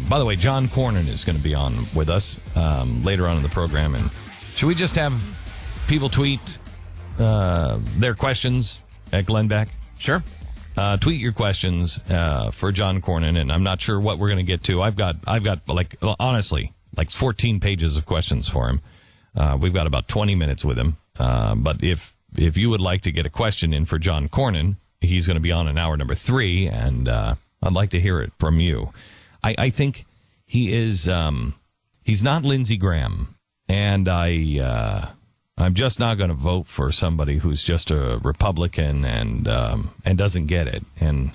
By the way, John Cornyn is going to be on with us later on in the program. And should we just have people tweet their questions at Glenn Beck? Sure. Tweet your questions for John Cornyn, and I'm not sure what we're going to get to. I've got honestly, 14 pages of questions for him. We've got about 20 minutes with him. But if you would like to get a question in for John Cornyn, he's going to be on in hour number 3, and I'd like to hear it from you. I think he is. He's not Lindsey Graham, and I'm just not going to vote for somebody who's just a Republican and doesn't get it. And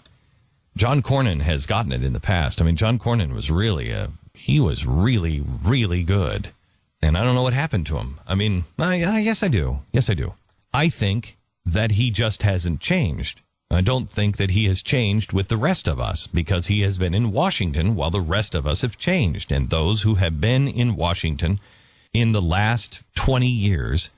John Cornyn has gotten it in the past. I mean, John Cornyn was really really good. And I don't know what happened to him. I mean, yes, I do. Yes, I do. I think that he just hasn't changed. I don't think that he has changed with the rest of us, because he has been in Washington while the rest of us have changed. And those who have been in Washington in the last 20 years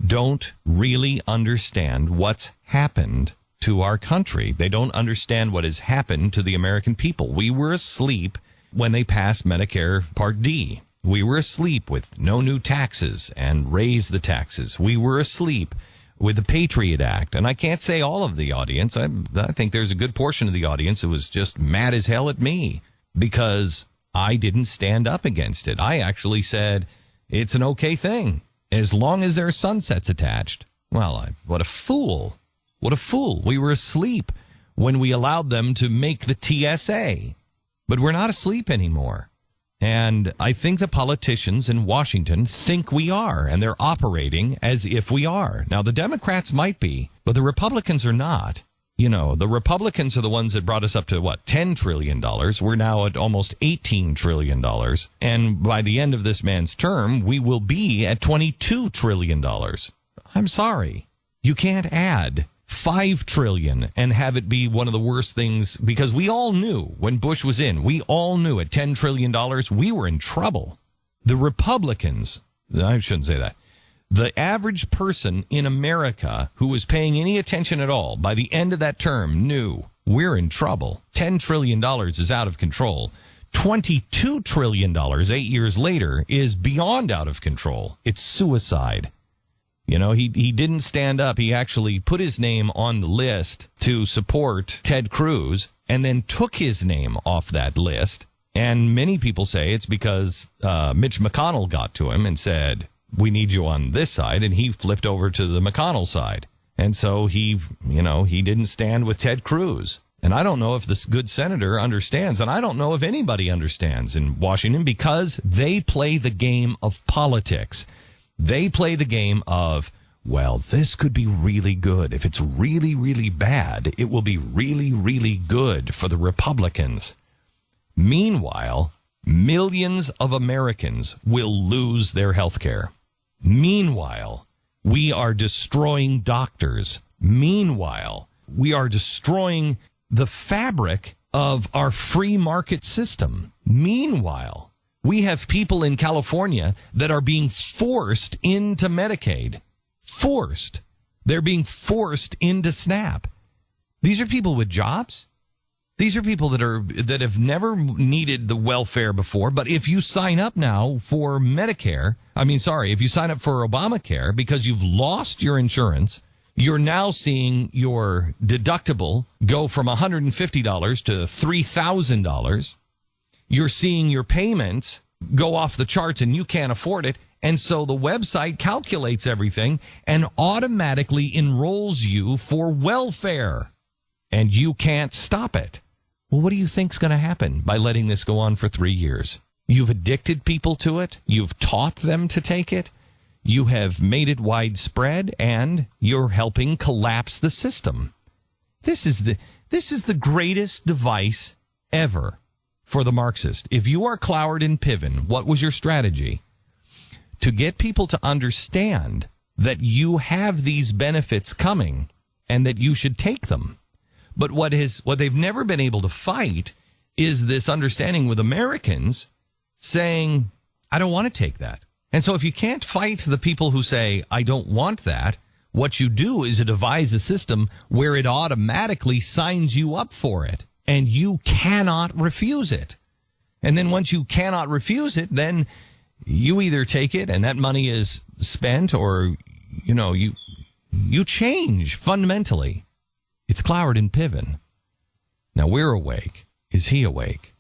don't really understand what's happened to our country. They don't understand what has happened to the American people. We were asleep when they passed Medicare Part D. We were asleep with no new taxes and raise the taxes. We were asleep with the Patriot Act. And I can't say all of the audience. I think there's a good portion of the audience who was just mad as hell at me because I didn't stand up against it. I actually said it's an okay thing as long as there are sunsets attached. Well, what a fool. What a fool. We were asleep when we allowed them to make the TSA. But we're not asleep anymore. And I think the politicians in Washington think we are, and they're operating as if we are. Now, the Democrats might be, but the Republicans are not. You know, the Republicans are the ones that brought us up to, $10 trillion. We're now at almost $18 trillion. And by the end of this man's term, we will be at $22 trillion. I'm sorry. You can't add $5 trillion and have it be one of the worst things, because we all knew when Bush was in, we all knew at $10 trillion we were in trouble. The Republicans, I shouldn't say that, the average person in America who was paying any attention at all by the end of that term knew we're in trouble. $10 trillion is out of control. $22 trillion 8 years later is beyond out of control. It's suicide. You know, he didn't stand up. He actually put his name on the list to support Ted Cruz and then took his name off that list. And many people say it's because Mitch McConnell got to him and said, we need you on this side. And he flipped over to the McConnell side. And so he didn't stand with Ted Cruz. And I don't know if this good senator understands, and I don't know if anybody understands in Washington, because they play the game of politics. They play the game of, well, this could be really good. If it's really, really bad, it will be really, really good for the Republicans. Meanwhile, millions of Americans will lose their health care. Meanwhile, we are destroying doctors. Meanwhile, we are destroying the fabric of our free market system. Meanwhile, we have people in California that are being forced into Medicaid. Forced. They're being forced into SNAP. These are people with jobs. These are people that have never needed the welfare before. But if you sign up now for if you sign up for Obamacare because you've lost your insurance, you're now seeing your deductible go from $150 to $3,000. You're seeing your payments go off the charts and you can't afford it. And so the website calculates everything and automatically enrolls you for welfare. And you can't stop it. Well, what do you think's going to happen by letting this go on for 3 years? You've addicted people to it. You've taught them to take it. You have made it widespread, and you're helping collapse the system. This is the greatest device ever for the Marxist. If you are Cloward and Piven, what was your strategy? To get people to understand that you have these benefits coming and that you should take them. But what they've never been able to fight is this understanding with Americans saying, I don't want to take that. And so if you can't fight the people who say, I don't want that, what you do is devise a system where it automatically signs you up for it, and you cannot refuse it. And then once you cannot refuse it, then you either take it and that money is spent, or, you change fundamentally. It's Cloward and Piven. Now, we're awake. Is he awake?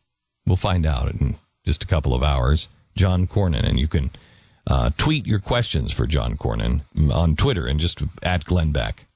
We'll find out in just a couple of hours. John Cornyn, and you can tweet your questions for John Cornyn on Twitter and just @Glenn Beck.